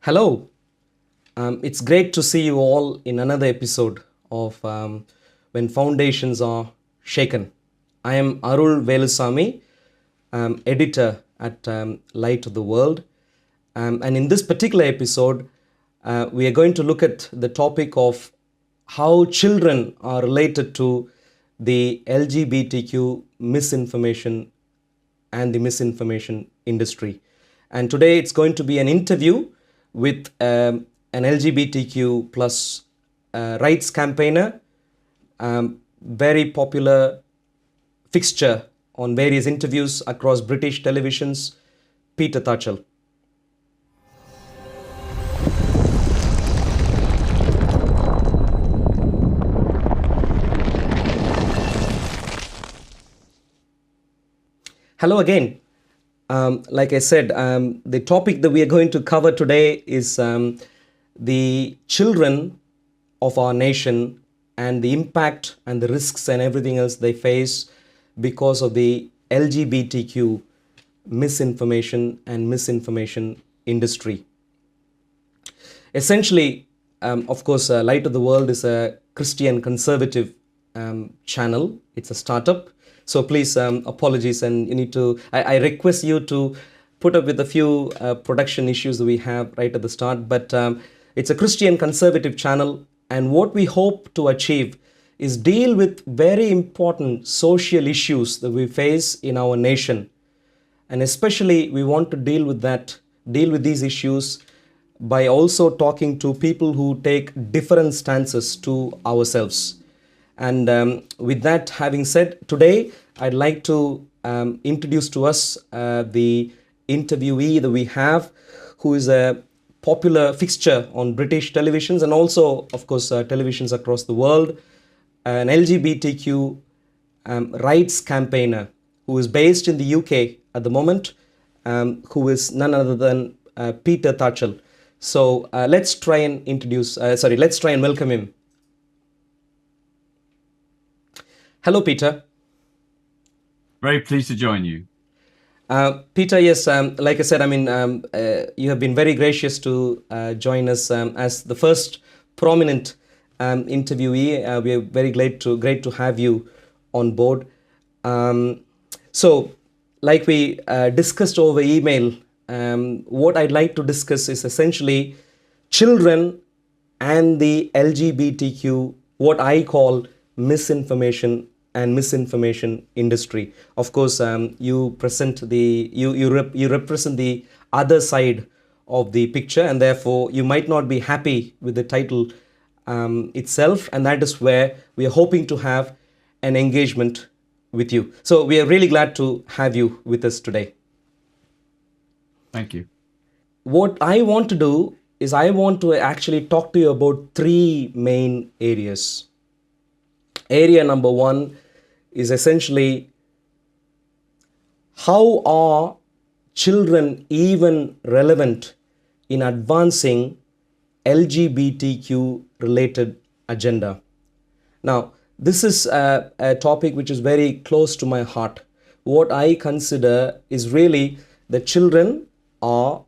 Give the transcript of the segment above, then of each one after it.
Hello, it's great to see you all in another episode of When Foundations Are Shaken. I am Arul Velusamy, editor at Light of the World. And in this particular episode, we are going to look at the topic of how children are related to the LGBTQ misinformation and the misinformation industry. And today it's going to be an interview with an LGBTQ plus rights campaigner, very popular fixture on various interviews across British televisions, Peter Tatchell. Hello again. Like I said, the topic that we are going to cover today is the children of our nation and the impact and the risks and everything else they face because of the LGBTQ misinformation and misinformation industry. Essentially, of course, Light of the World is a Christian conservative channel. It's a startup. So please, apologies, and you need to, I request you to put up with a few production issues that we have right at the start, but it's a Christian conservative channel, and what we hope to achieve is deal with very important social issues that we face in our nation. And especially we want to deal with these issues by also talking to people who take different stances to ourselves. And with that having said, today I'd like to introduce to us the interviewee that we have, who is a popular fixture on British televisions and also, of course, televisions across the world, an LGBTQ rights campaigner who is based in the UK at the moment, who is none other than Peter Tatchell. So let's try and welcome him. Hello, Peter. Very pleased to join you. Peter, yes, like I said, you have been very gracious to join us as the first prominent interviewee. We are very great to have you on board. So, like we discussed over email, what I'd like to discuss is essentially children and the LGBTQ, what I call misinformation and misinformation industry. Of course, you represent the other side of the picture, and therefore you might not be happy with the title itself, and that is where we are hoping to have an engagement with you. So we are really glad to have you with us today. Thank you. What I want to do is I want to actually talk to you about three main areas. Area number one is essentially how are children even relevant in advancing LGBTQ related agenda. Now, this is a topic which is very close to my heart. What I consider is really the children are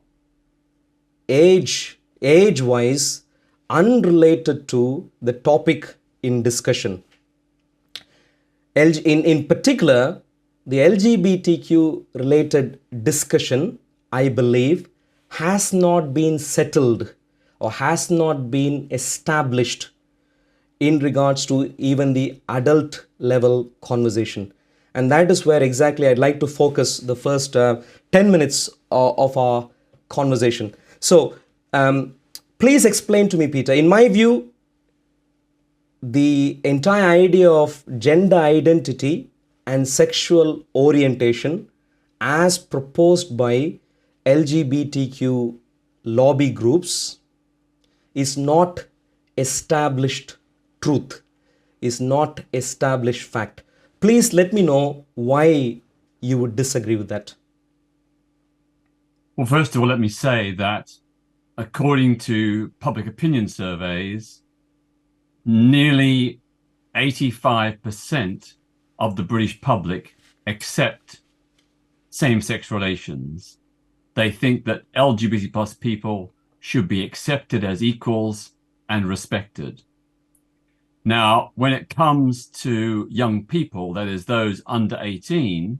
age-wise unrelated to the topic in discussion. In particular, the LGBTQ related discussion, I believe, has not been settled or has not been established in regards to even the adult level conversation. And that is where exactly I'd like to focus the first 10 minutes of our conversation. So please explain to me, Peter, in my view, the entire idea of gender identity and sexual orientation as proposed by LGBTQ lobby groups is not established truth, is not established fact. Please let me know why you would disagree with that. Well, first of all, let me say that according to public opinion surveys, nearly 85% of the British public accept same-sex relations. They think that LGBT plus people should be accepted as equals and respected. Now, when it comes to young people, that is those under 18,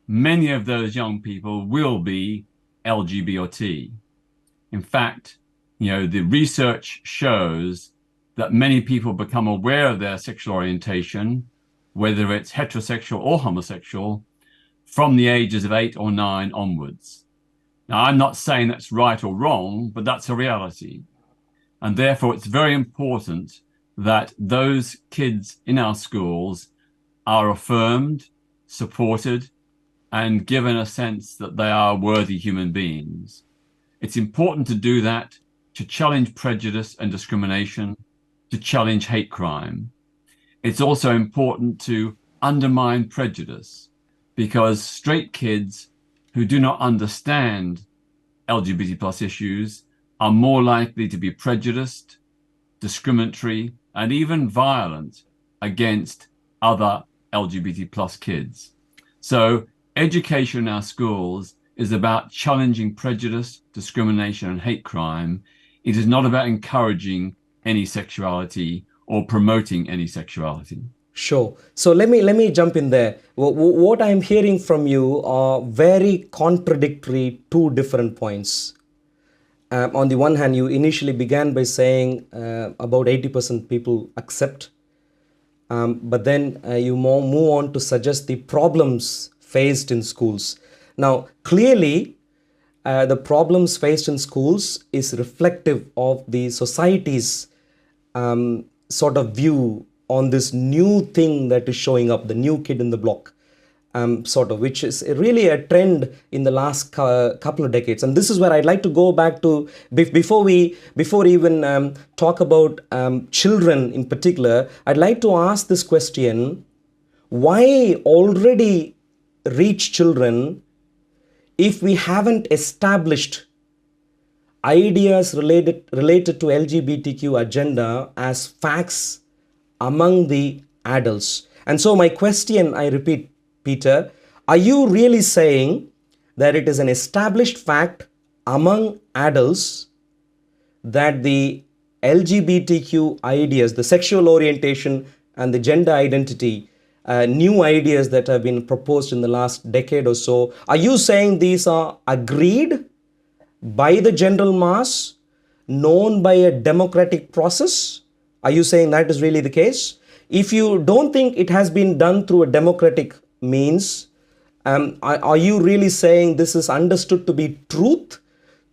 many of those young people will be LGBT. In fact, the research shows that many people become aware of their sexual orientation, whether it's heterosexual or homosexual, from the ages of 8 or 9 onwards. Now, I'm not saying that's right or wrong, but that's a reality. And therefore, it's very important that those kids in our schools are affirmed, supported, and given a sense that they are worthy human beings. It's important to do that, to challenge prejudice and discrimination, to challenge hate crime. It's also important to undermine prejudice, because straight kids who do not understand LGBT plus issues are more likely to be prejudiced, discriminatory, and even violent against other LGBT plus kids. So education in our schools is about challenging prejudice, discrimination, and hate crime. It is not about encouraging any sexuality or promoting any sexuality. Sure. So let me jump in there. What I'm hearing from you are very contradictory two different points. On the one hand, you initially began by saying about 80% people accept, but then you move on to suggest the problems faced in schools. Now, clearly, the problems faced in schools is reflective of the society's sort of view on this new thing that is showing up, the new kid in the block, which is really a trend in the last couple of decades. And this is where I'd like to go back to, before even talk about children in particular, I'd like to ask this question: why already reach children if we haven't established ideas related to LGBTQ agenda as facts among the adults? And so my question, I repeat, Peter, are you really saying that it is an established fact among adults that the LGBTQ ideas, the sexual orientation and the gender identity, new ideas that have been proposed in the last decade or so, are you saying these are agreed by the general mass, known by a democratic process? Are you saying that is really the case? If you don't think it has been done through a democratic means, are you really saying this is understood to be truth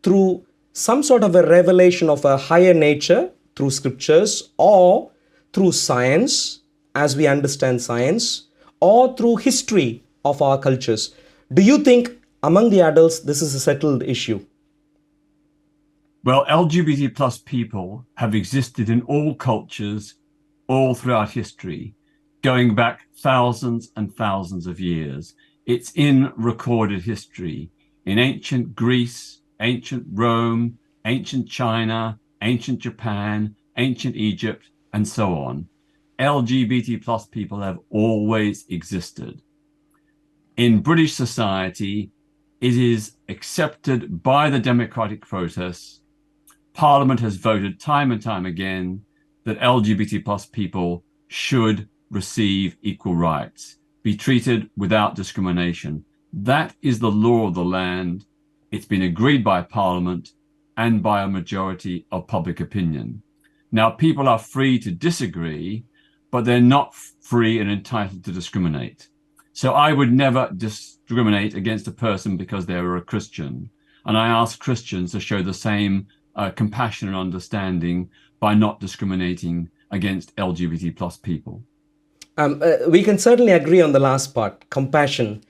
through some sort of a revelation of a higher nature through scriptures, or through science as we understand science, or through history of our cultures? Do you think among the adults this is a settled issue? Well, LGBT plus people have existed in all cultures all throughout history, going back thousands and thousands of years. It's in recorded history. In ancient Greece, ancient Rome, ancient China, ancient Japan, ancient Egypt, and so on, LGBT plus people have always existed. In British society, it is accepted by the democratic process. Parliament has voted time and time again that LGBT plus people should receive equal rights, be treated without discrimination. That is the law of the land. It's been agreed by Parliament and by a majority of public opinion. Now, people are free to disagree, but they're not free and entitled to discriminate. So I would never discriminate against a person because they were a Christian. And I ask Christians to show the same compassion and understanding by not discriminating against LGBT plus people. We can certainly agree on the last part, compassion.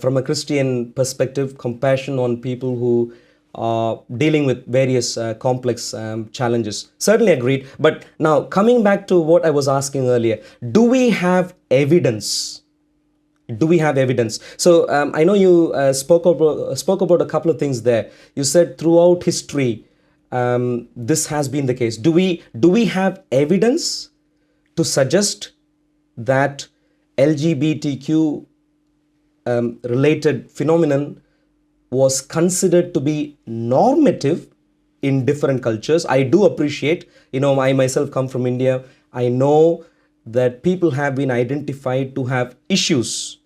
From a Christian perspective, compassion on people who are dealing with various complex challenges. Certainly agreed. But now, coming back to what I was asking earlier, do we have evidence? Do we have evidence? So I know you spoke about a couple of things there. You said throughout history, this has been the case. Do we have evidence to suggest that LGBTQ related phenomenon was considered to be normative in different cultures. I do appreciate, I myself come from India. I know that people have been identified to have issues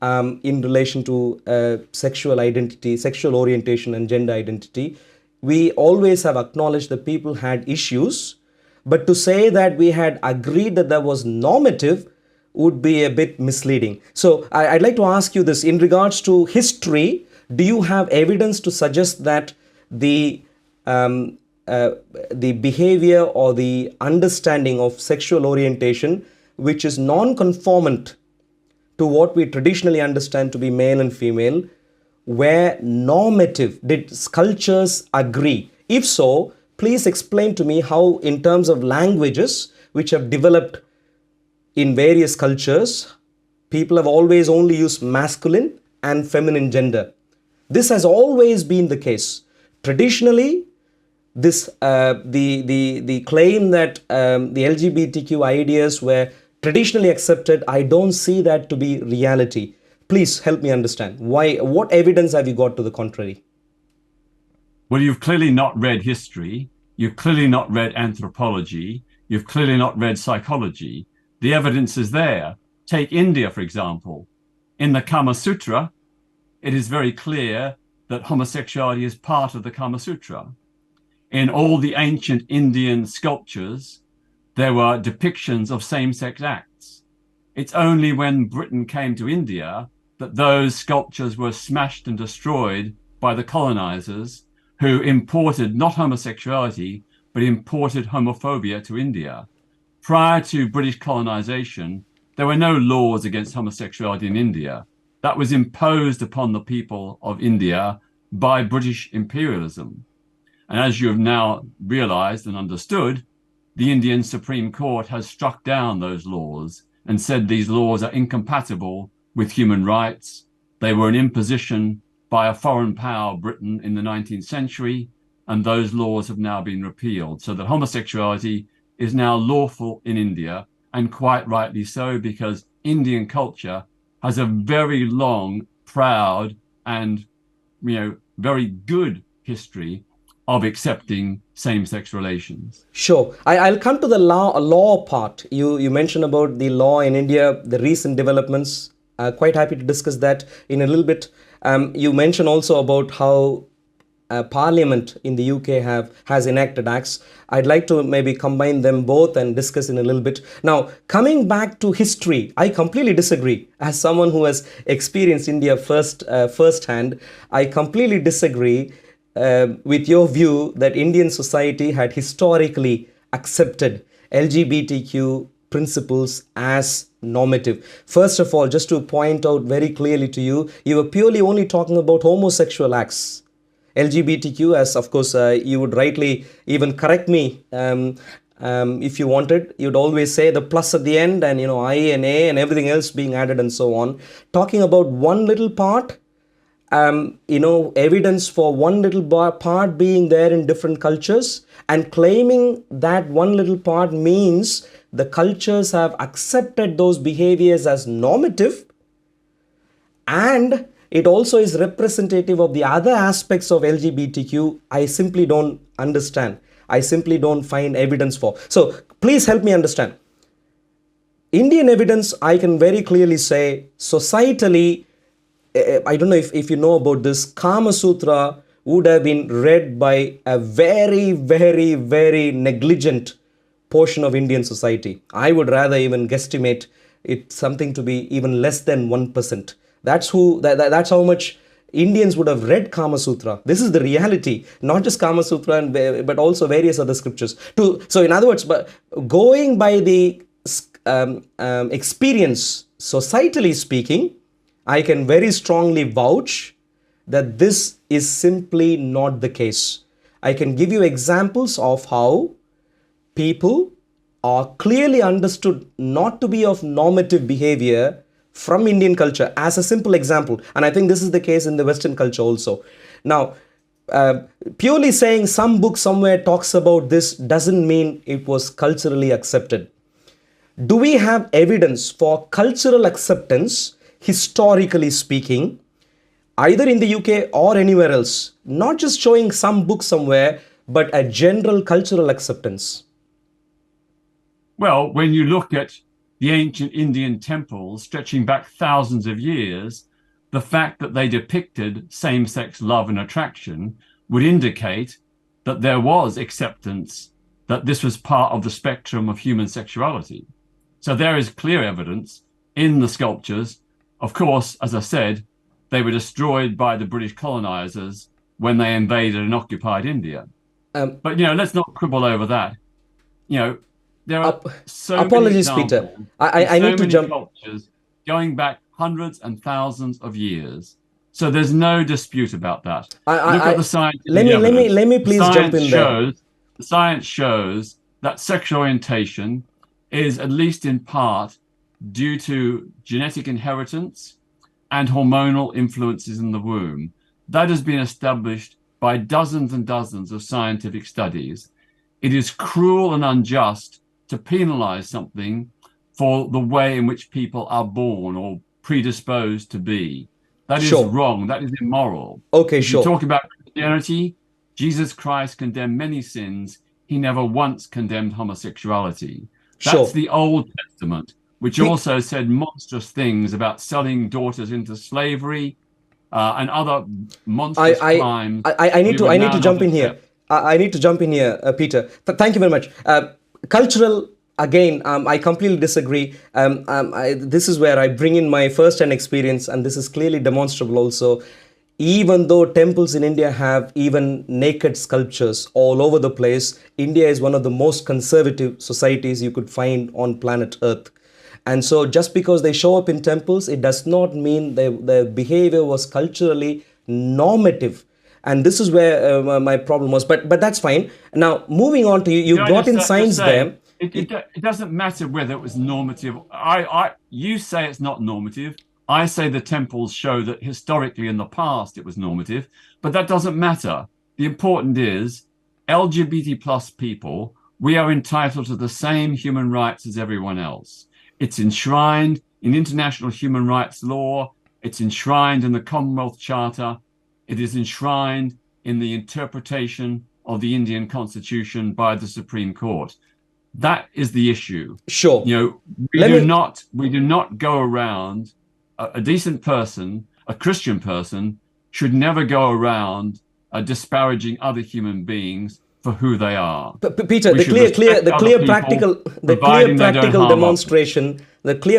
in relation to sexual identity, sexual orientation, and gender identity. We always have acknowledged that people had issues, but to say that we had agreed that that was normative would be a bit misleading. So I'd like to ask you this in regards to history. Do you have evidence to suggest that the behavior or the understanding of sexual orientation, which is non-conformant to what we traditionally understand to be male and female, were normative? Did cultures agree? If so, please explain to me how, in terms of languages which have developed in various cultures, people have always only used masculine and feminine gender. This has always been the case. Traditionally, this the claim that the LGBTQ ideas were traditionally accepted, I don't see that to be reality. Please help me understand. Why? What evidence have you got to the contrary? Well, you've clearly not read history. You've clearly not read anthropology. You've clearly not read psychology. The evidence is there. Take India, for example. In the Kama Sutra, it is very clear that homosexuality is part of the Kama Sutra. In all the ancient Indian sculptures, there were depictions of same-sex acts. It's only when Britain came to India that those sculptures were smashed and destroyed by the colonizers, who imported not homosexuality, but imported homophobia to India. Prior to British colonization, there were no laws against homosexuality in India. That was imposed upon the people of India by British imperialism. And as you have now realized and understood, the Indian Supreme Court has struck down those laws and said these laws are incompatible with human rights. They were an imposition by a foreign power, Britain, in the 19th century, and those laws have now been repealed, so that homosexuality is now lawful in India, and quite rightly so, because Indian culture has a very long, proud, and very good history of accepting same-sex relations. Sure. I'll come to the law part. You mentioned about the law in India, the recent developments. Quite happy to discuss that in a little bit. You mentioned also about how Parliament in the UK has enacted acts. I'd like to maybe combine them both and discuss in a little bit. Now, coming back to history, I completely disagree. As someone who has experienced India firsthand, I completely disagree with your view that Indian society had historically accepted LGBTQ principles as normative. First of all, just to point out very clearly to you, you were purely only talking about homosexual acts. LGBTQ, as of course you would rightly even correct me if you wanted, you'd always say the plus at the end and I and A and everything else being added and so on. Talking about one little part, evidence for one little part being there in different cultures, and claiming that one little part means the cultures have accepted those behaviors as normative, and it also is representative of the other aspects of LGBTQ. I simply don't understand. I simply don't find evidence for. So please help me understand. Indian evidence, I can very clearly say, societally, I don't know if you know about this, Kama Sutra would have been read by a very, very, very negligent portion of Indian society. I would rather even guesstimate it something to be even less than 1%. That's how much Indians would have read Kama Sutra. This is the reality, not just Kama Sutra, but also various other scriptures. So in other words, but going by the experience, societally speaking, I can very strongly vouch that this is simply not the case. I can give you examples of how people are clearly understood not to be of normative behavior from Indian culture, as a simple example. And I think this is the case in the Western culture also. Now, purely saying some book somewhere talks about this doesn't mean it was culturally accepted. Do we have evidence for cultural acceptance, historically speaking, either in the UK or anywhere else? Not just showing some book somewhere, but a general cultural acceptance? Well, when you look at the ancient Indian temples stretching back thousands of years, the fact that they depicted same-sex love and attraction would indicate that there was acceptance that this was part of the spectrum of human sexuality. So there is clear evidence in the sculptures. Of course, as I said, they were destroyed by the British colonizers when they invaded and occupied India. But, let's not quibble over that. There are so apologies, many Peter. examples, I need to jump. Sculptures going back hundreds and thousands of years. So there's no dispute about that. Look at the science. Let me please jump in there. The science shows that sexual orientation is, at least in part, due to genetic inheritance and hormonal influences in the womb. That has been established by dozens and dozens of scientific studies. It is cruel and unjust to penalize something for the way in which people are born or predisposed to be. That is wrong. That is immoral. Okay, if you talk about Christianity, Jesus Christ condemned many sins. He never once condemned homosexuality. That's the Old Testament, which also said monstrous things about selling daughters into slavery and other monstrous crimes. I need to jump in here. I need to jump in here, Peter. Thank you very much. Cultural, again, I completely disagree. This is where I bring in my first-hand experience, and this is clearly demonstrable also. Even though temples in India have even naked sculptures all over the place, India is one of the most conservative societies you could find on planet Earth. And so just because they show up in temples, it does not mean their behavior was culturally normative. And this is where my problem was. But that's fine. Now, moving on to you brought in science there. It doesn't matter whether it was normative. You say it's not normative. I say the temples show that historically in the past it was normative, but that doesn't matter. The important is LGBT plus people, we are entitled to the same human rights as everyone else. It's enshrined in international human rights law. It's enshrined in the Commonwealth Charter. It is enshrined in the interpretation of the Indian Constitution by the Supreme Court. That is the issue. Sure. We do not go around. A decent person, a Christian person, should never go around disparaging other human beings for who they are. Peter, the clear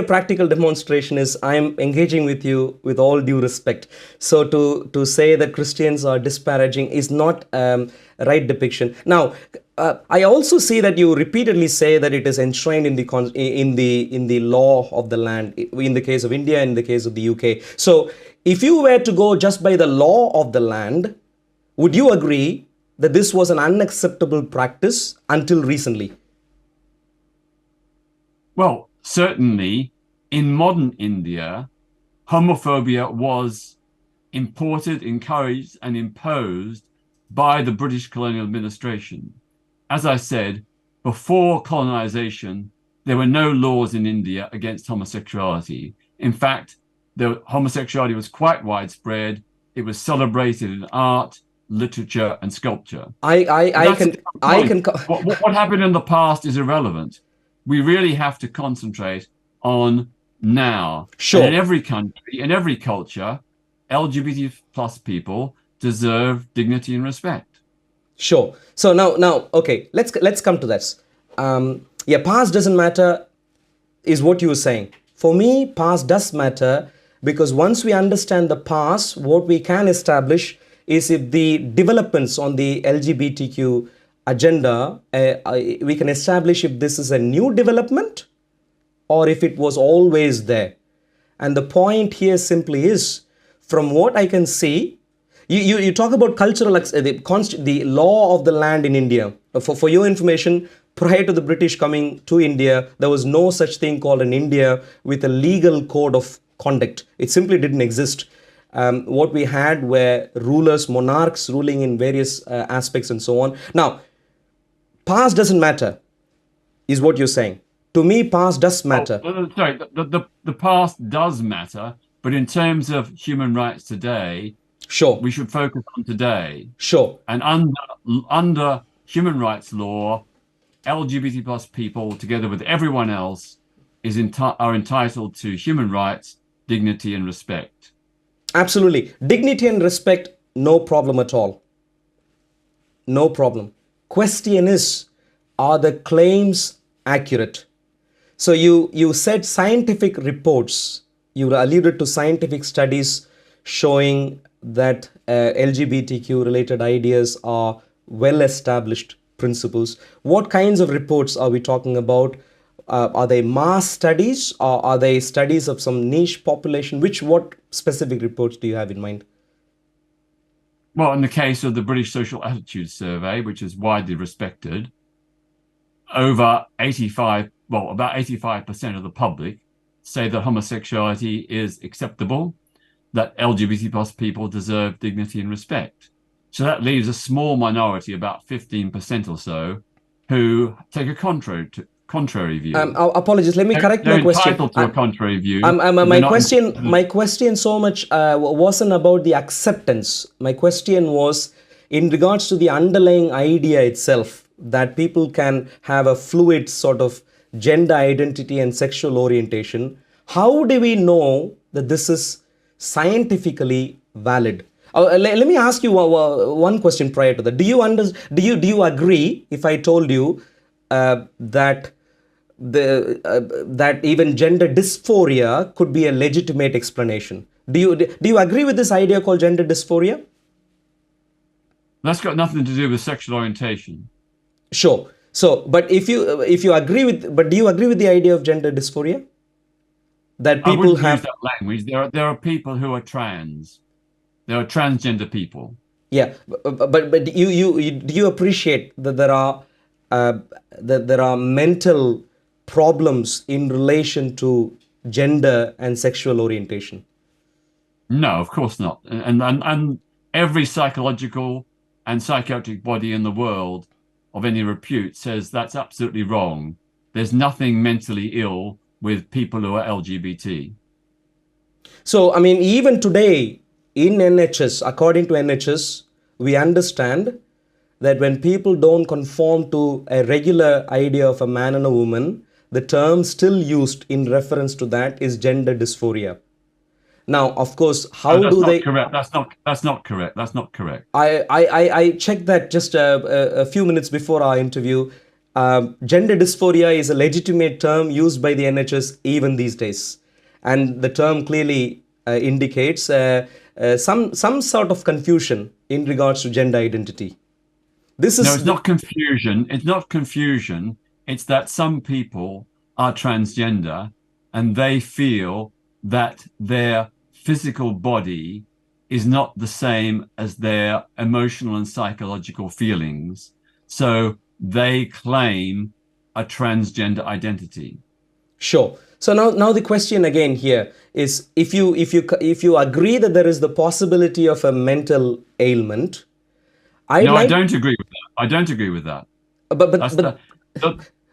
practical demonstration is I am engaging with you with all due respect. So to say that Christians are disparaging is not right depiction. Now, I also see that you repeatedly say that it is enshrined in the law of the land, in the case of India, in the case of the UK. So if you were to go just by the law of the land, would you agree that this was an unacceptable practice until recently? Well, certainly in modern India, homophobia was imported, encouraged, and imposed by the British colonial administration. As I said, before colonization, there were no laws in India against homosexuality. In fact, the homosexuality was quite widespread. It was celebrated in art, literature, and sculpture. What happened in the past is irrelevant. We really have to concentrate on now. Sure. And in every country, in every culture, LGBT plus people deserve dignity and respect. Sure. So now, okay, let's come to this. Past doesn't matter, is what you were saying. For me, past does matter, because once we understand the past, what we can establish is if the developments on the LGBTQ agenda, we can establish if this is a new development or if it was always there. And the point here simply is, from what I can see, you talk about cultural, the law of the land in India. For your information, prior to the British coming to India, there was no such thing called an India with a legal code of conduct. It simply didn't exist. What we had were rulers, monarchs ruling in various aspects and so on. Now, past doesn't matter, is what you're saying. To me, past does matter. The past does matter, but in terms of human rights today, Sure. we should focus on today. Sure. And under human rights law, LGBT plus people, together with everyone else, are entitled to human rights, dignity, and respect. Absolutely. Dignity and respect, no problem at all. No problem. Question is, are the claims accurate? So you said scientific reports. You alluded to scientific studies showing that LGBTQ related ideas are well established principles. What kinds of reports are we talking about? Are they mass studies, or are they studies of some niche population? What specific reports do you have in mind? Well, in the case of the British Social Attitudes Survey, which is widely respected, about 85% of the public say that homosexuality is acceptable, that LGBT plus people deserve dignity and respect. So that leaves a small minority, about 15% or so, who take a contrary view. Apologies. Let me correct They're my question. entitled to a contrary view. My question so much wasn't about the acceptance. My question was in regards to the underlying idea itself, that people can have a fluid sort of gender identity and sexual orientation. How do we know that this is scientifically valid? Let me ask you one question prior to that. Do you agree if I told you that that even gender dysphoria could be a legitimate explanation? Do you agree with this idea called gender dysphoria? That's got nothing to do with sexual orientation. Sure. So, but if you agree with, but do you agree with the idea of gender dysphoria? That I people wouldn't have use that language. There are people who are trans. There are transgender people. Yeah, but do you appreciate that there are mental problems in relation to gender and sexual orientation? No, of course not. And every psychological and psychiatric body in the world of any repute says that's absolutely wrong. There's nothing mentally ill with people who are LGBT. So, I mean, even today in NHS, according to NHS, we understand that when people don't conform to a regular idea of a man and a woman, the term still used in reference to that is gender dysphoria. Now, of course, how that's do not they? correct. That's not correct. That's not correct. I checked that just a few minutes before our interview. Gender dysphoria is a legitimate term used by the NHS even these days, and the term clearly indicates some sort of confusion in regards to gender identity. This is No, it's not confusion. It's not confusion. It's that some people are transgender and they feel that their physical body is not the same as their emotional and psychological feelings. So they claim a transgender identity. Sure. So now the question again here is, if you agree that there is the possibility of a mental ailment, I don't agree with that. I don't agree with that.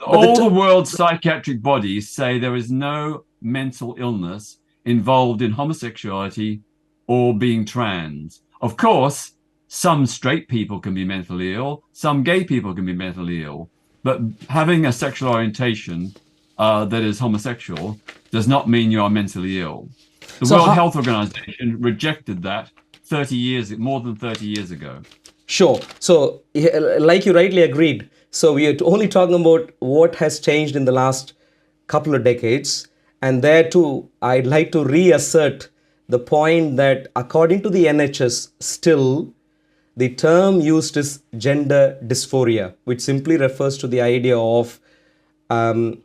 All the world's psychiatric bodies say there is no mental illness involved in homosexuality or being trans. Of course, some straight people can be mentally ill, some gay people can be mentally ill, but having a sexual orientation that is homosexual does not mean you are mentally ill. The World Health Organization rejected that more than 30 years ago. Sure. So, like you rightly agreed, so we are only talking about what has changed in the last couple of decades. And there too, I'd like to reassert the point that according to the NHS, still, the term used is gender dysphoria, which simply refers to the idea of a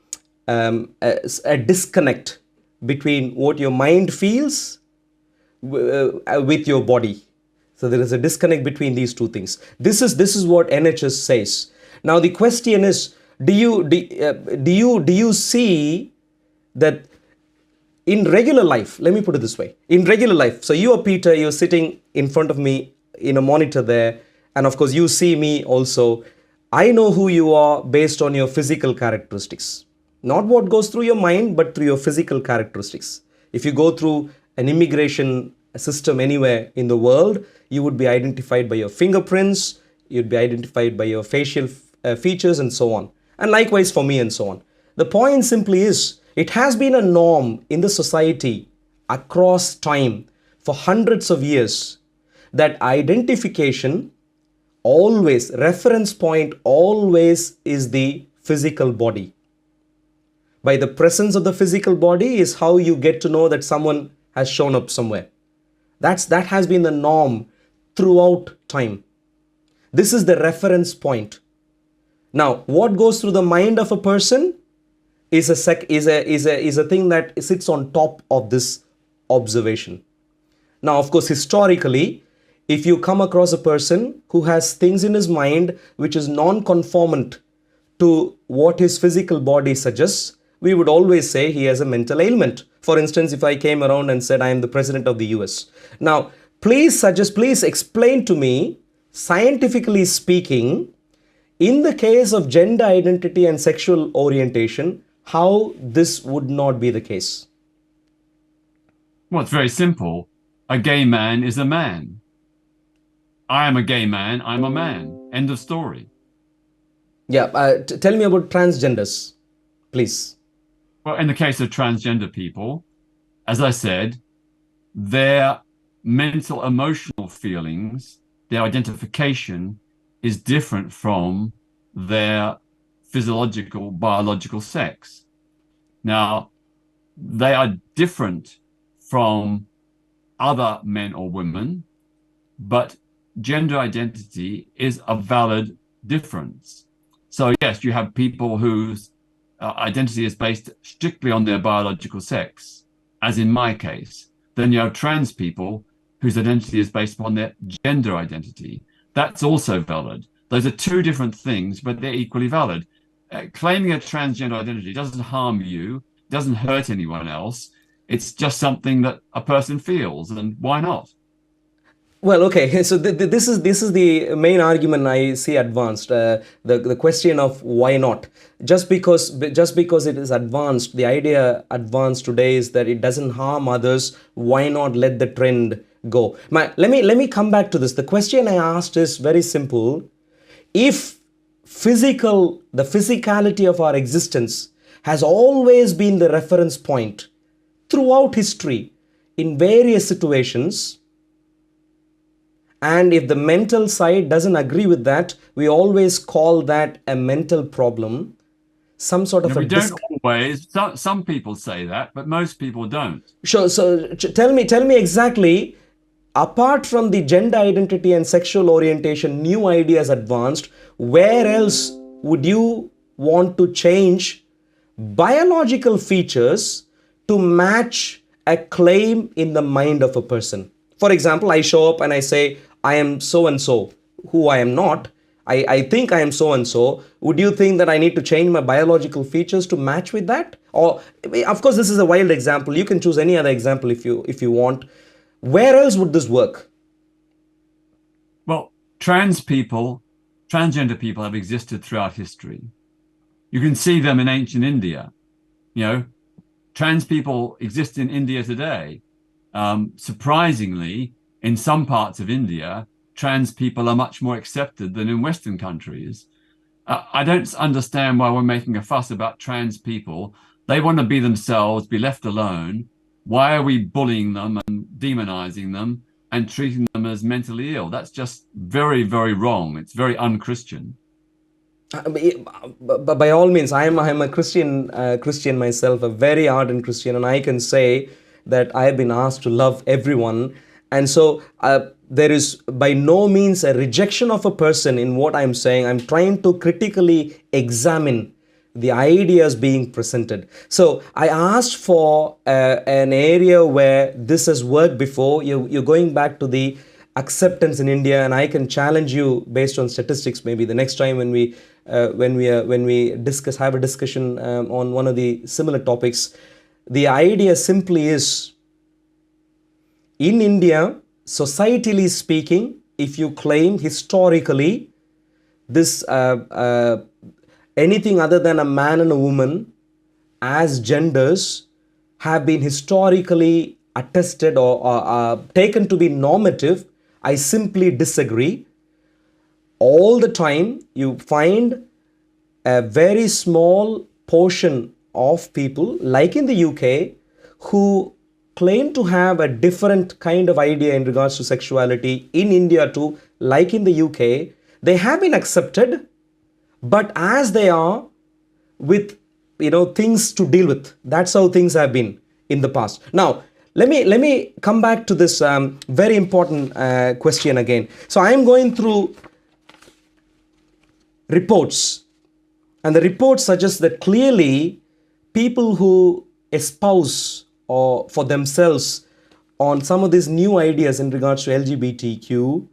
disconnect between what your mind feels with your body. So there is a disconnect between these two things. This is what NHS says. Now the question is, do you see that in regular life? Let me put it this way: in regular life, so you are Peter, you're sitting in front of me in a monitor there, and of course you see me also. I know who you are based on your physical characteristics, not what goes through your mind, but through your physical characteristics. If you go through an immigration system anywhere in the world, you would be identified by your fingerprints, you'd be identified by your facial features and so on. And likewise for me and so on. The point simply is, it has been a norm in the society across time for hundreds of years that identification always, reference point always is the physical body. By the presence of the physical body is how you get to know that someone has shown up somewhere. That has been the norm throughout time. This is the reference point. Now, what goes through the mind of a person is a thing that sits on top of this observation. Now, of course, historically, if you come across a person who has things in his mind which is non-conformant to what his physical body suggests, we would always say he has a mental ailment. For instance, if I came around and said I am the president of the US. Now, please explain to me, scientifically speaking, in the case of gender identity and sexual orientation, how this would not be the case. Well, it's very simple. A gay man is a man. I am a gay man, I'm a man. End of story. Yeah, tell me about transgenders, please. Well, in the case of transgender people, as I said, their mental, emotional feelings, their identification is different from their physiological, biological sex. Now, they are different from other men or women, but gender identity is a valid difference. So yes, you have people whose identity is based strictly on their biological sex, as in my case. Then you have trans people whose identity is based upon their gender identity. That's also valid. Those are two different things, but they're equally valid. Claiming a transgender identity doesn't harm you, doesn't hurt anyone else. It's just something that a person feels, and why not? Well, okay. So this is the main argument I see advanced. The question of why not? Just because it is advanced, the idea advanced today is that it doesn't harm others. Why not let the trend go? Let me come back to this. The question I asked is very simple. If the physicality of our existence has always been the reference point throughout history in various situations, and if the mental side doesn't agree with that, we always call that a mental problem, some sort of we don't always. Some people say that, but most people don't. Sure. So tell me exactly, apart from the gender identity and sexual orientation, new ideas advanced, where else would you want to change biological features to match a claim in the mind of a person? For example, I show up and I say, I am so-and-so, who I am not. I think I am so-and-so. Would you think that I need to change my biological features to match with that? Or, of course, this is a wild example. You can choose any other example if you want. Where else would this work? Well, transgender people have existed throughout history. You can see them in ancient India. Trans people exist in India today. Surprisingly, in some parts of India, trans people are much more accepted than in Western countries. I don't understand why we're making a fuss about trans people. They want to be themselves, be left alone. Why are we bullying them and demonizing them and treating them as mentally ill? That's just very, very wrong. It's very un-Christian. By all means, I am a Christian myself, a very ardent Christian, and I can say that I have been asked to love everyone. And so there is by no means a rejection of a person in what I'm saying. I'm trying to critically examine the ideas being presented. So I asked for an area where this has worked before. You're going back to the acceptance in India, and I can challenge you based on statistics. Maybe the next time when we have a discussion on one of the similar topics, the idea simply is, in India, societally speaking, if you claim historically this anything other than a man and a woman as genders have been historically attested or taken to be normative, I simply disagree. All the time, you find a very small portion of people, like in the UK, who claim to have a different kind of idea in regards to sexuality. In India too, like in the UK, they have been accepted, but as they are, with things to deal with. That's how things have been in the past. Now, let me come back to this very important question again. So I am going through reports, and the reports suggest that clearly people who espouse or for themselves on some of these new ideas in regards to LGBTQ,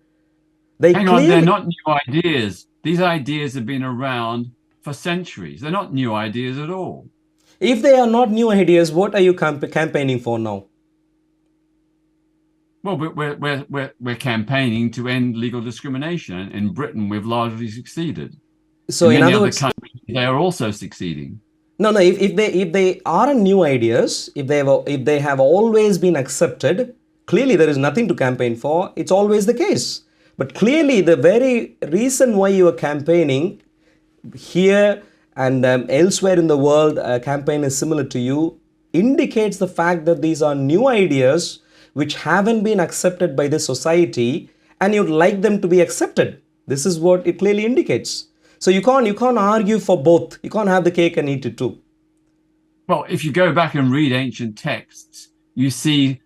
they Hang on, they're clearly, not new ideas. These ideas have been around for centuries. They're not new ideas at all. if they are not new ideas, what are you campaigning for now? Well, we're campaigning to end legal discrimination. In Britain, we've largely succeeded. So In in many other other words, countries, they are also succeeding. no, no. If they aren't new ideas, if they have always been accepted, clearly there is nothing to campaign for. It's always the case. But clearly, the very reason why you are campaigning here and elsewhere in the world, a campaign is similar to you, indicates the fact that these are new ideas which haven't been accepted by the society, and you'd like them to be accepted. This is what it clearly indicates. So you can't argue for both. You can't have the cake and eat it too. Well, if you go back and read ancient texts, you see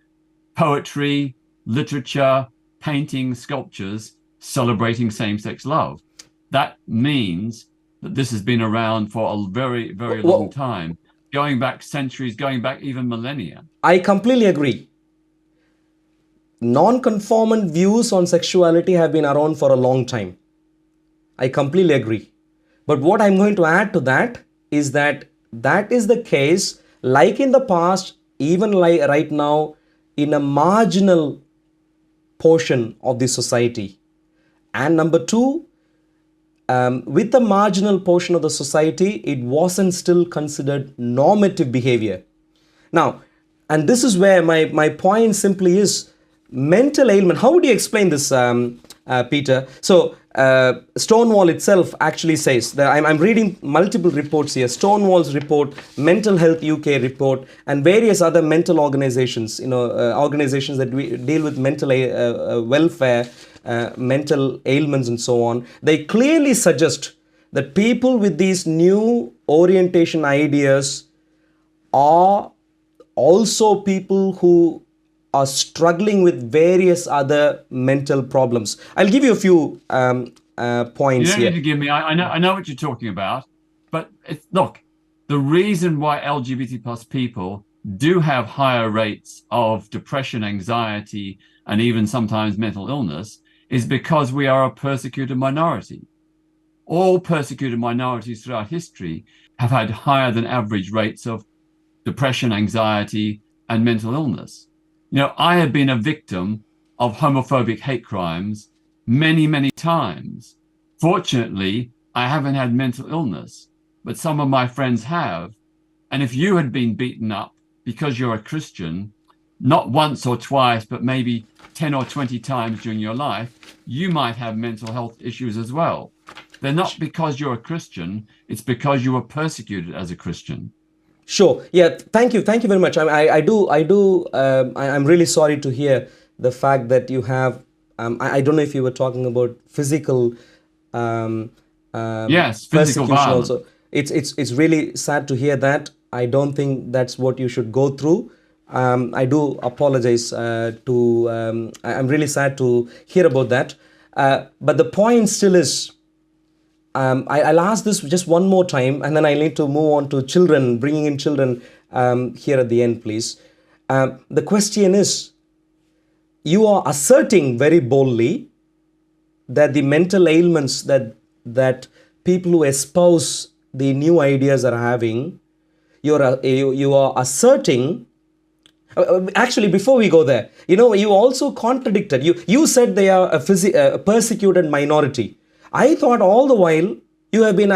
poetry, literature, painting, sculptures celebrating same-sex love. That means that this has been around for a very, very long time, going back centuries, going back even millennia. I completely agree. Non-conformant views on sexuality have been around for a long time. I completely agree. But what I'm going to add to that is that that is the case, like in the past, even like right now, in a marginal portion of the society. And number two, with the marginal portion of the society, it wasn't still considered normative behavior. Now, and this is where my point simply is mental ailment. How would you explain this, Peter? So, Stonewall itself actually says that I'm reading multiple reports here. Stonewall's report, Mental Health UK report, and various other mental organizations, organizations that deal with mental welfare, mental ailments, and so on. They clearly suggest that people with these new orientation ideas are also people who are struggling with various other mental problems. I'll give you a few points You don't here. need to give me. I know what you're talking about, but look, the reason why LGBT plus people do have higher rates of depression, anxiety, and even sometimes mental illness is because we are a persecuted minority. All persecuted minorities throughout history have had higher than average rates of depression, anxiety, and mental illness. I have been a victim of homophobic hate crimes many, many times. Fortunately, I haven't had mental illness, but some of my friends have. And if you had been beaten up because you're a Christian, not once or twice, but maybe 10 or 20 times during your life, you might have mental health issues as well. They're not because you're a Christian, it's because you were persecuted as a Christian. Sure. Yeah. Thank you. Thank you very much. I'm really sorry to hear the fact that you have. I don't know if you were talking about physical. Yes, physical persecution violence. also. It's really sad to hear that. I don't think that's what you should go through. I do apologize I'm really sad to hear about that. But the point still is, I'll ask this just one more time, and then I need to move on to children, bringing in children here at the end, please. The question is, you are asserting very boldly that the mental ailments that people who espouse the new ideas are having, you are asserting. Actually, before we go there, you also contradicted. You said they are a persecuted minority. I thought all the while you have been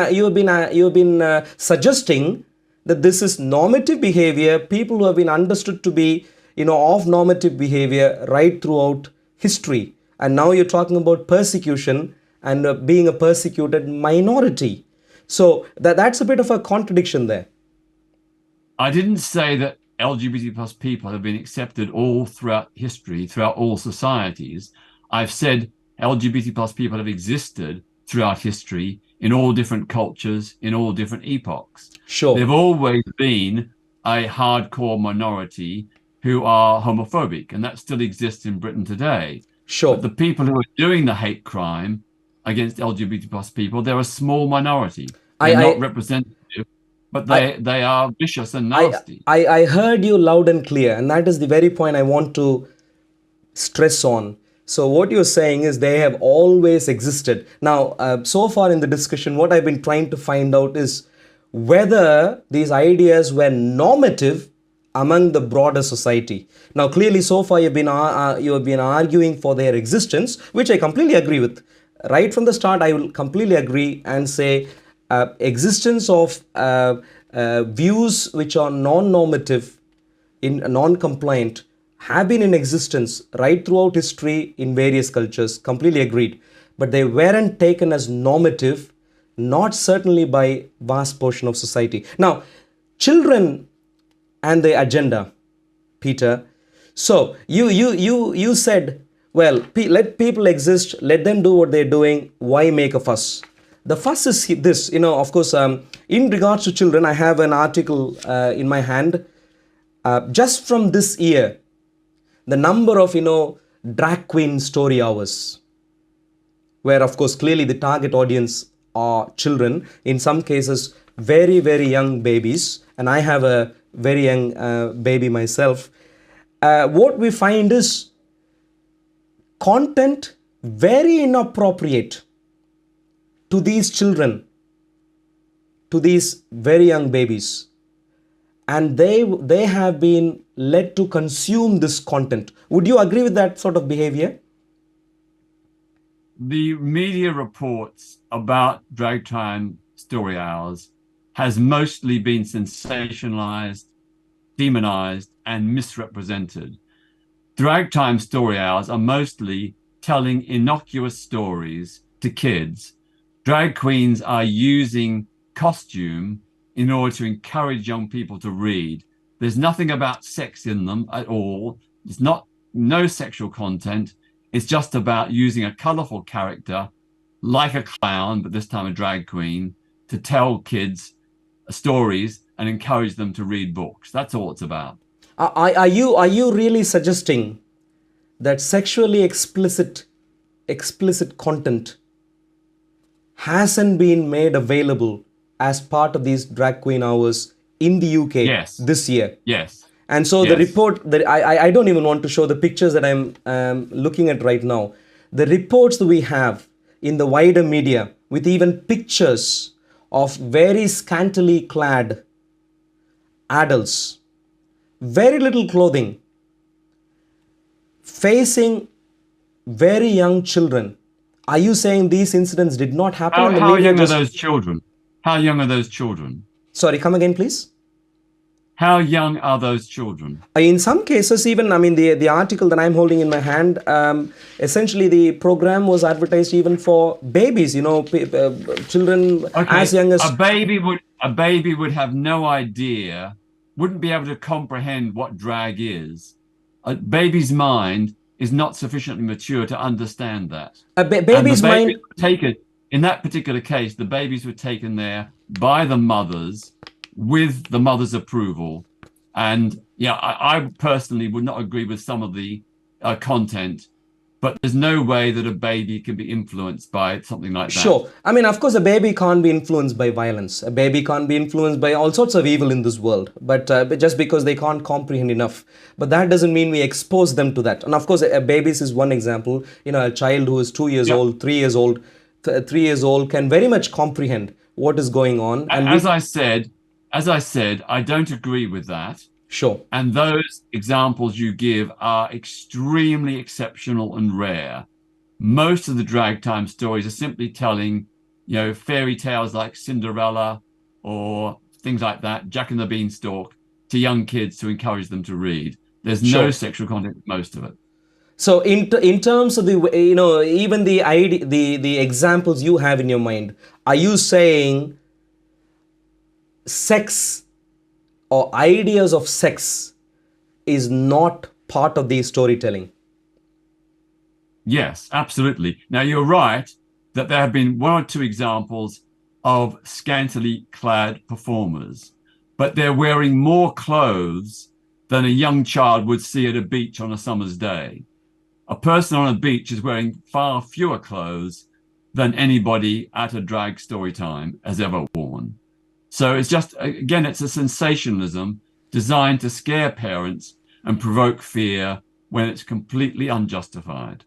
suggesting that this is normative behavior. People who have been understood to be of normative behavior right throughout history. And now you're talking about persecution and being a persecuted minority. So that's a bit of a contradiction there. I didn't say that LGBT plus people have been accepted all throughout history, throughout all societies. I've said LGBT plus people have existed throughout history in all different cultures, in all different epochs. Sure. They've always been a hardcore minority who are homophobic, and that still exists in Britain today. Sure. But the people who are doing the hate crime against LGBT plus people, they're a small minority. They're not representative, but they are vicious and nasty. I heard you loud and clear, and that is the very point I want to stress on. So what you're saying is they have always existed. Now, so far in the discussion, what I've been trying to find out is whether these ideas were normative among the broader society. Now, clearly, so far you have been arguing for their existence, which I completely agree with. Right from the start, I will completely agree and say existence of views which are non-normative, non-compliant, have been in existence right throughout history in various cultures. Completely agreed. But they weren't taken as normative, not certainly by vast portion of society. Now, children and the agenda, Peter. So you said, well, let people exist, let them do what they're doing. Why make a fuss? The fuss is this, of course, in regards to children, I have an article in my hand. Just from this year, the number of, drag queen story hours, where, of course, clearly the target audience are children, in some cases, very, very young babies. And I have a very young baby myself. What we find is content very inappropriate to these children, to these very young babies. And they have been led to consume this content. Would you agree with that sort of behavior? The media reports about drag time story hours has mostly been sensationalized, demonized, and misrepresented. Drag time story hours are mostly telling innocuous stories to kids. Drag queens are using costume in order to encourage young people to read. There's nothing about sex in them at all. It's no sexual content. It's just about using a colorful character like a clown, but this time a drag queen, to tell kids stories and encourage them to read books. That's all it's about. Are you really suggesting that sexually explicit content hasn't been made available as part of these drag queen hours in the UK this year? Yes. And so the report that I don't even want to show the pictures that I'm looking at right now. The reports that we have in the wider media with even pictures of very scantily clad adults, very little clothing, facing very young children. Are you saying these incidents did not happen? How young are those children? How young are those children? Sorry, come again, please. How young are those children? In some cases, even, the article that I'm holding in my hand, essentially the program was advertised even for babies, children as young as... A baby would have no idea, wouldn't be able to comprehend what drag is. A baby's mind is not sufficiently mature to understand that. Baby's mind... In that particular case, the babies were taken there by the mothers with the mother's approval. And I personally would not agree with some of the content, but there's no way that a baby can be influenced by something like that. Sure. Of course, a baby can't be influenced by violence. A baby can't be influenced by all sorts of evil in this world, but just because they can't comprehend enough. But that doesn't mean we expose them to that. And of course, a baby's is one example. A child who is 2 years old, 3 years old, 3 years old can very much comprehend what is going on. And as I said, I don't agree with that. Sure. And those examples you give are extremely exceptional and rare. Most of the drag time stories are simply telling, fairy tales like Cinderella or things like that, Jack and the Beanstalk, to young kids to encourage them to read. There's Sure. no sexual content in most of it. So in terms of the even the idea, the examples you have in your mind, are you saying sex or ideas of sex is not part of the storytelling? Yes, absolutely. Now, you're right that there have been one or two examples of scantily clad performers, but they're wearing more clothes than a young child would see at a beach on a summer's day. A person on a beach is wearing far fewer clothes than anybody at a drag story time has ever worn. So it's just, again, it's a sensationalism designed to scare parents and provoke fear when it's completely unjustified.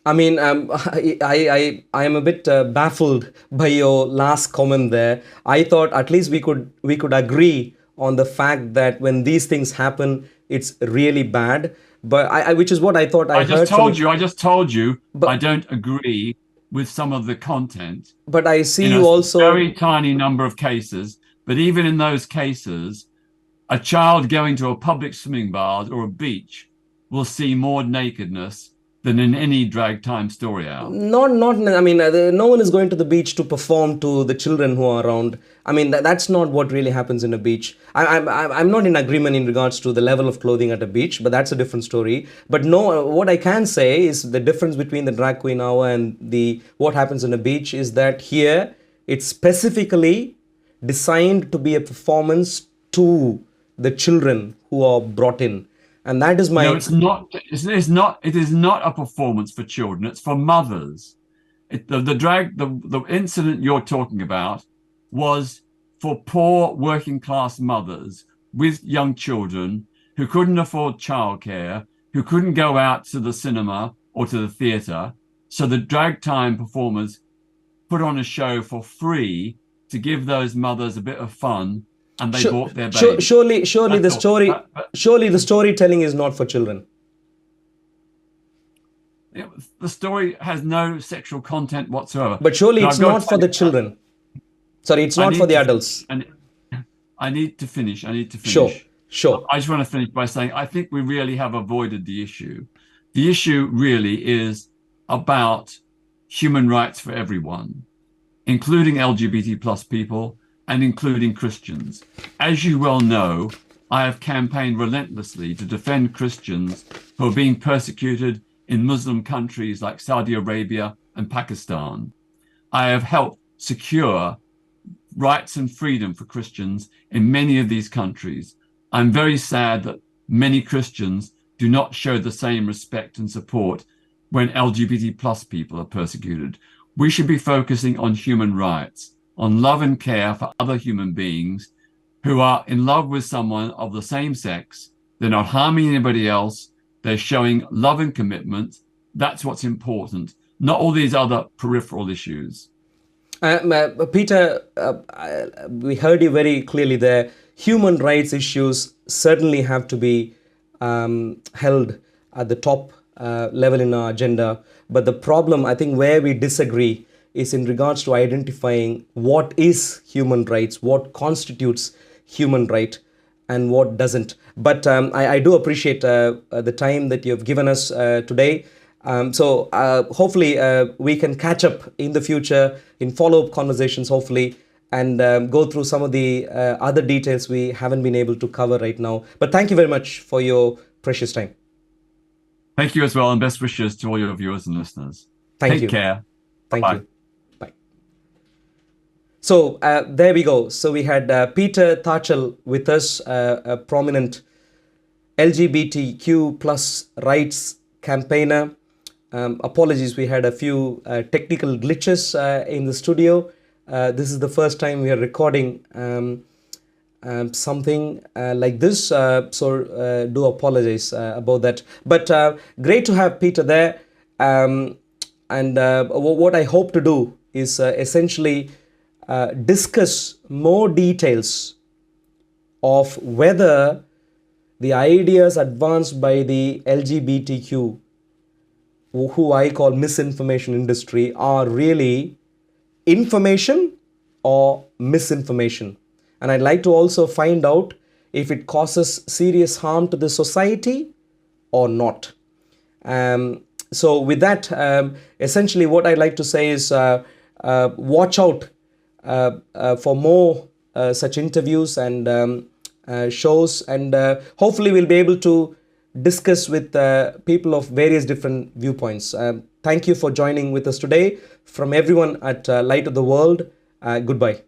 I mean, I am a bit baffled by your last comment there. I thought at least we could agree on the fact that when these things happen, it's really bad. But which is what I thought I heard from you. I just told you, I But don't agree with some of the content but I see in you a also. very tiny number of cases. But even in those cases, a child going to a public swimming bath or a beach will see more nakedness than in any drag time story out. Not. I mean, no one is going to the beach to perform to the children who are around. I mean, that's not what really happens in a beach. I'm not in agreement in regards to the level of clothing at a beach, but that's a different story. But no, what I can say is the difference between the drag queen hour and the what happens in a beach is that here it's specifically designed to be a performance to the children who are brought in, and that is No, my. it's not. It's not. It is not a performance for children. It's for mothers. The incident you're talking about was for poor working class mothers with young children who couldn't afford childcare, who couldn't go out to the cinema or to the theatre. So the drag time performers put on a show for free to give those mothers a bit of fun, and they bought their baby. Surely the That's all. story, surely the storytelling is not for children. The story has no sexual content whatsoever. But surely Now, it's I've got not to for tell the you, children. Sorry, it's I not for need the to adults. and I need to finish. I need to Sure, finish. sure. I just want to finish by saying I think we really have avoided the issue. The issue really is about human rights for everyone, including LGBT plus people and including Christians. As you well know, I have campaigned relentlessly to defend Christians who are being persecuted in Muslim countries like Saudi Arabia and Pakistan. I have helped secure rights and freedom for Christians in many of these countries. I'm very sad that many Christians do not show the same respect and support when LGBT plus people are persecuted. We should be focusing on human rights, on love and care for other human beings who are in love with someone of the same sex. They're not harming anybody else. They're showing love and commitment. That's what's important, not all these other peripheral issues. Peter, we heard you very clearly there. Human rights issues certainly have to be held at the top level in our agenda. But the problem, I think, where we disagree is in regards to identifying what is human rights, what constitutes human right, and what doesn't. But I do appreciate the time that you have given us today. So hopefully we can catch up in the future in follow-up conversations, hopefully, and go through some of the other details we haven't been able to cover right now. But thank you very much for your precious time. Thank you as well, and best wishes to all your viewers and listeners. Thank you. Take care. Thank Bye. you. Bye. So there we go. So we had Peter Tachel with us, a prominent LGBTQ plus rights campaigner. Apologies, we had a few technical glitches in the studio. This is the first time we are recording something like this, so do apologize about that. But great to have Peter there. And what I hope to do is essentially discuss more details of whether the ideas advanced by the LGBTQ, who I call misinformation industry, are really information or misinformation. And I'd like to also find out if it causes serious harm to the society or not. So with that, essentially what I'd like to say is watch out for more such interviews and shows, and hopefully we'll be able to discuss with people of various different viewpoints. Thank you for joining with us today. From everyone at Light of the World, goodbye.